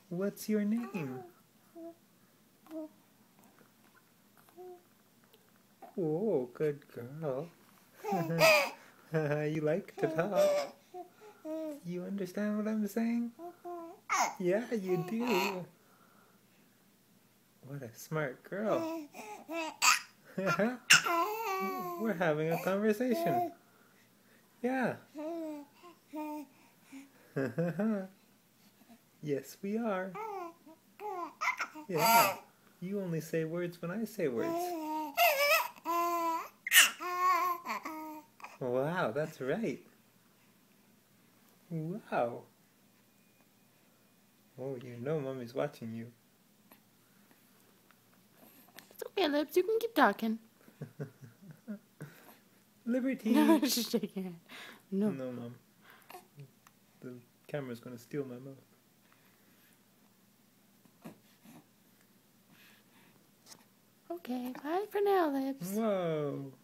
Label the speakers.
Speaker 1: What's your name? Oh, good girl. You like to talk. You understand what I'm saying? Yeah, you do. What a smart girl. We're having a conversation. Yeah. Yes, we are. Yeah. You only say words when I say words. Wow, that's right. Wow. Oh, you know Mommy's watching you.
Speaker 2: It's okay, Lips. You can keep talking.
Speaker 1: Liberty!
Speaker 2: No, just shake your hand. No.
Speaker 1: No, Mom. The camera's gonna steal my mouth.
Speaker 2: Okay, bye for now, Lips.
Speaker 1: Whoa.